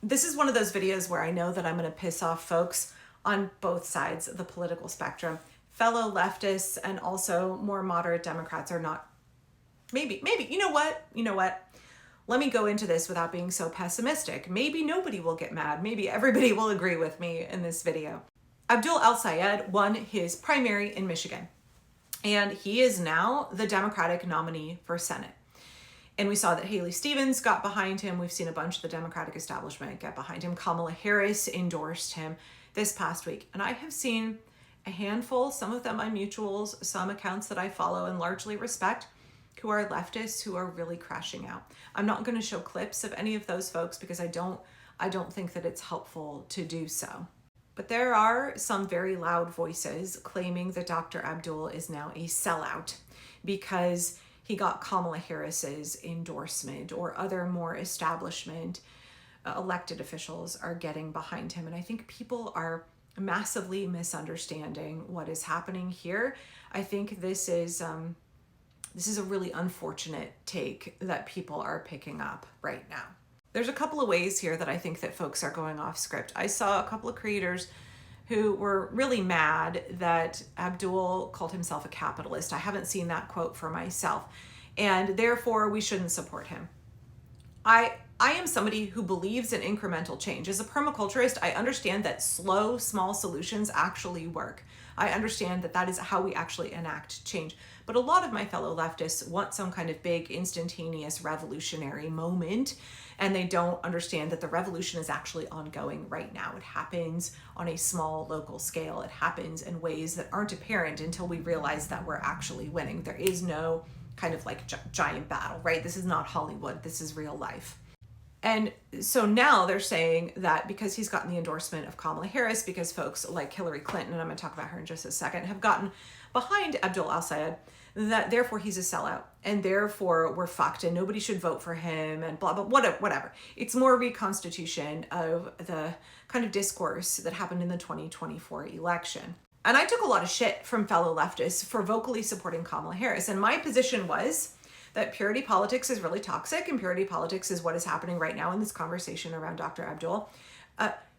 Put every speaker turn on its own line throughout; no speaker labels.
This is one of those videos where I know that I'm going to piss off folks on both sides of the political spectrum. Fellow leftists and also more moderate Democrats are not, maybe, you know what? Let me go into this without being so pessimistic. Maybe nobody will get mad. Maybe everybody will agree with me in this video. Abdul El-Sayed won his primary in Michigan, and he is now the Democratic nominee for Senate. And we saw that Haley Stevens got behind him. We've seen a bunch of the Democratic establishment get behind him. Kamala Harris endorsed him this past week. And I have seen a handful, some of them my mutuals, some accounts that I follow and largely respect, who are leftists who are really crashing out. I'm not going to show clips of any of those folks because I don't think that it's helpful to do so. But there are some very loud voices claiming that Dr. Abdul is now a sellout because he got Kamala Harris's endorsement, or other more establishment elected officials are getting behind him. And I think people are massively misunderstanding what is happening here. I think this is a really unfortunate take that people are picking up right now. There's a couple of ways here that I think that folks are going off script. I saw a couple of creators who were really mad that Abdul called himself a capitalist. I haven't seen that quote for myself, and therefore we shouldn't support him. I am somebody who believes in incremental change. As a permaculturist, I understand that slow, small solutions actually work. I understand that that is how we actually enact change. But a lot of my fellow leftists want some kind of big, instantaneous, revolutionary moment, and they don't understand that the revolution is actually ongoing right now. It happens on a small local scale. It happens in ways that aren't apparent until we realize that we're actually winning. There is no kind of like giant battle, right? This is not Hollywood. This is real life. And so now they're saying that because he's gotten the endorsement of Kamala Harris, because folks like Hillary Clinton, and I'm going to talk about her in just a second, have gotten behind Abdul El-Sayed, that therefore he's a sellout and therefore we're fucked and nobody should vote for him and blah, blah, whatever. It's more reconstitution of the kind of discourse that happened in the 2024 election. And I took a lot of shit from fellow leftists for vocally supporting Kamala Harris. And my position was that purity politics is really toxic, and purity politics is what is happening right now in this conversation around Dr. Abdul.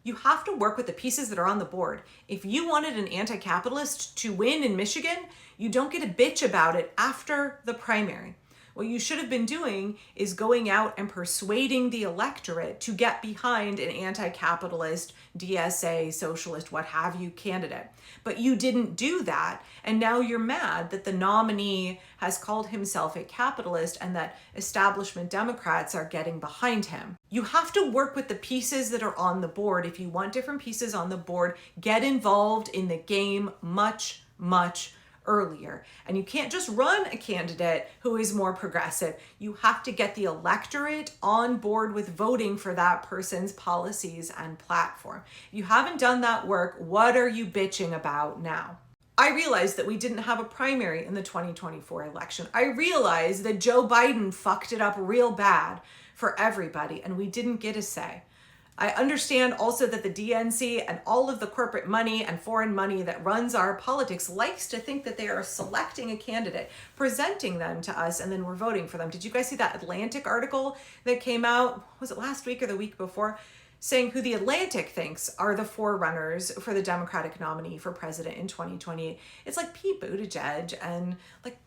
You have to work with the pieces that are on the board. If you wanted an anti-capitalist to win in Michigan, you don't get a bitch about it after the primary. What you should have been doing is going out and persuading the electorate to get behind an anti-capitalist, DSA, socialist, what have you candidate. But you didn't do that. And now you're mad that the nominee has called himself a capitalist and that establishment Democrats are getting behind him. You have to work with the pieces that are on the board. If you want different pieces on the board, get involved in the game much, much earlier. And you can't just run a candidate who is more progressive. You have to get the electorate on board with voting for that person's policies and platform. If you haven't done that work, what are you bitching about now? I realized that we didn't have a primary in the 2024 election. I realized that Joe Biden fucked it up real bad for everybody and we didn't get a say. I understand also that the DNC and all of the corporate money and foreign money that runs our politics likes to think that they are selecting a candidate, presenting them to us, and then we're voting for them. Did you guys see that Atlantic article that came out, was it last week or the week before, saying who the Atlantic thinks are the forerunners for the Democratic nominee for president in 2028? It's like Pete Buttigieg and like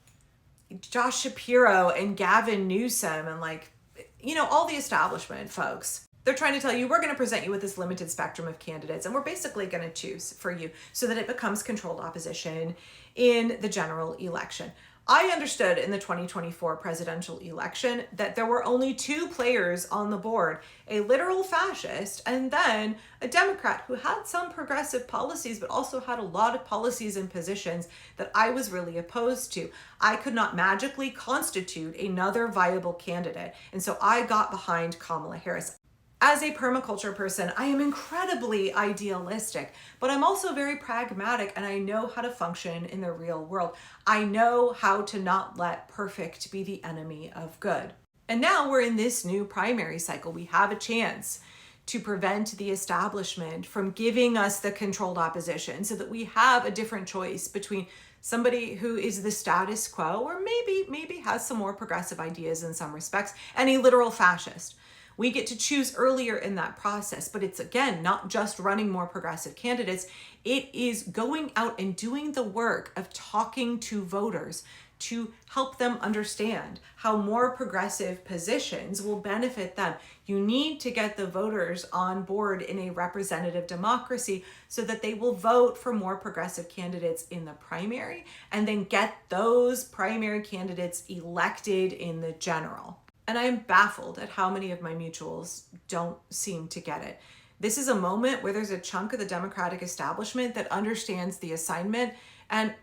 Josh Shapiro and Gavin Newsom and like, you know, all the establishment folks. They're trying to tell you, we're going to present you with this limited spectrum of candidates, and we're basically going to choose for you so that it becomes controlled opposition in the general election. I understood in the 2024 presidential election that there were only two players on the board, a literal fascist and then a Democrat who had some progressive policies, but also had a lot of policies and positions that I was really opposed to. I could not magically constitute another viable candidate. And so I got behind Kamala Harris. As a permaculture person, I am incredibly idealistic, but I'm also very pragmatic and I know how to function in the real world. I know how to not let perfect be the enemy of good. And now we're in this new primary cycle. We have a chance to prevent the establishment from giving us the controlled opposition so that we have a different choice between somebody who is the status quo or maybe has some more progressive ideas in some respects and a literal fascist. We get to choose earlier in that process, but it's again, not just running more progressive candidates. It is going out and doing the work of talking to voters to help them understand how more progressive positions will benefit them. You need to get the voters on board in a representative democracy so that they will vote for more progressive candidates in the primary and then get those primary candidates elected in the general. And I am baffled at how many of my mutuals don't seem to get it. This is a moment where there's a chunk of the Democratic establishment that understands the assignment and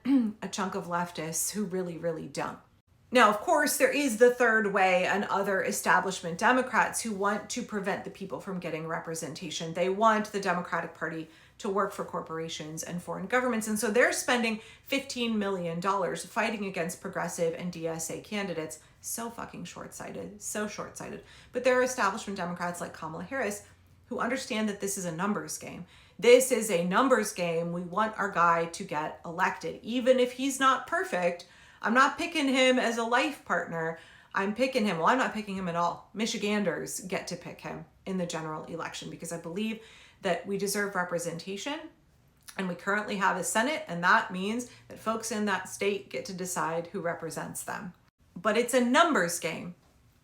a chunk of leftists who really, really don't. Now, of course, there is the third way and other establishment Democrats who want to prevent the people from getting representation. They want the Democratic Party to work for corporations and foreign governments. And so they're spending $15 million fighting against progressive and DSA candidates. So fucking short-sighted, so short-sighted. But there are establishment Democrats like Kamala Harris who understand that this is a numbers game. This is a numbers game. We want our guy to get elected. Even if he's not perfect, I'm not picking him as a life partner. I'm picking him. Well, I'm not picking him at all. Michiganders get to pick him in the general election because I believe that we deserve representation and we currently have a Senate, and that means that folks in that state get to decide who represents them. But it's a numbers game.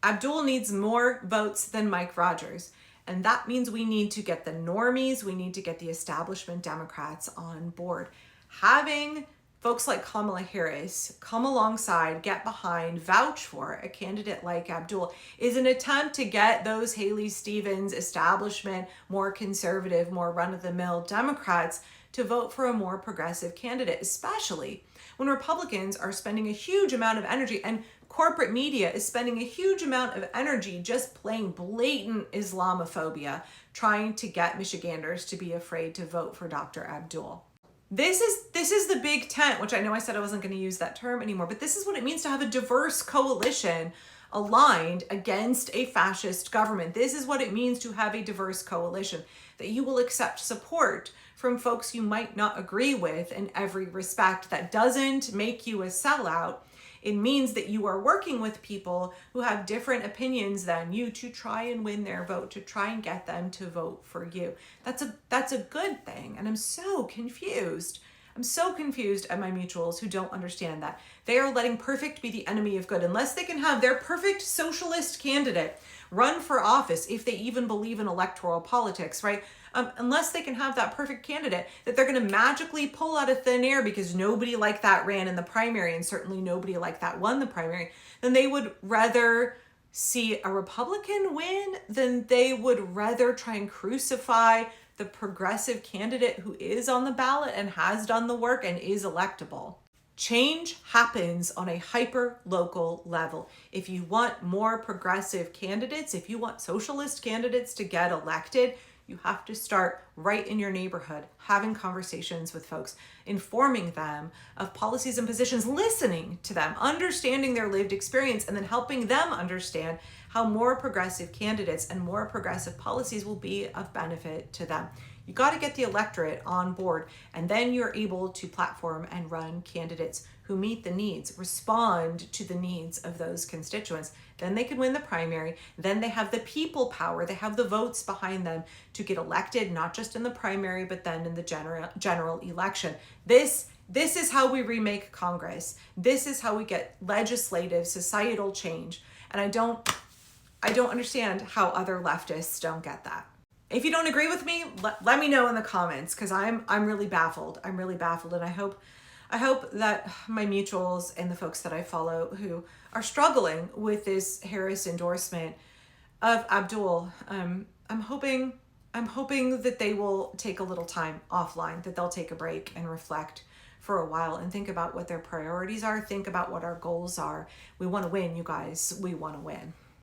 Abdul needs more votes than Mike Rogers. And that means we need to get the normies, we need to get the establishment Democrats on board. Having folks like Kamala Harris come alongside, get behind, vouch for a candidate like Abdul is an attempt to get those Haley Stevens establishment, more conservative, more run-of-the-mill Democrats to vote for a more progressive candidate, especially when Republicans are spending a huge amount of energy and corporate media is spending a huge amount of energy just playing blatant Islamophobia, trying to get Michiganders to be afraid to vote for Dr. Abdul. This is the big tent, which I know I said I wasn't going to use that term anymore, but this is what it means to have a diverse coalition aligned against a fascist government. This is what it means to have a diverse coalition, that you will accept support from folks you might not agree with in every respect. That doesn't make you a sellout. It means that you are working with people who have different opinions than you to try and win their vote, to try and get them to vote for you. That's a good thing. And I'm so confused. I'm so confused at my mutuals who don't understand that. They are letting perfect be the enemy of good. Unless they can have their perfect socialist candidate run for office, if they even believe in electoral politics, right? Unless they can have that perfect candidate that they're going to magically pull out of thin air because nobody like that ran in the primary and certainly nobody like that won the primary, then they would rather see a Republican win than they would rather try and crucify the progressive candidate who is on the ballot and has done the work and is electable. Change happens on a hyper-local level. If you want more progressive candidates, if you want socialist candidates to get elected, you have to start right in your neighborhood, having conversations with folks, informing them of policies and positions, listening to them, understanding their lived experience, and then helping them understand how more progressive candidates and more progressive policies will be of benefit to them. You got to get the electorate on board, and then you're able to platform and run candidates who meet the needs, respond to the needs of those constituents. Then they can win the primary. Then they have the people power. They have the votes behind them to get elected, not just in the primary, but then in the general election. This is how we remake Congress. This is how we get legislative, societal change. And I don't understand how other leftists don't get that. If you don't agree with me, let me know in the comments, because I'm really baffled. I'm really baffled, and I hope that my mutuals and the folks that I follow who are struggling with this Harris endorsement of Abdul, I'm hoping that they will take a little time offline, that they'll take a break and reflect for a while and think about what their priorities are, think about what our goals are. We want to win, you guys. We want to win.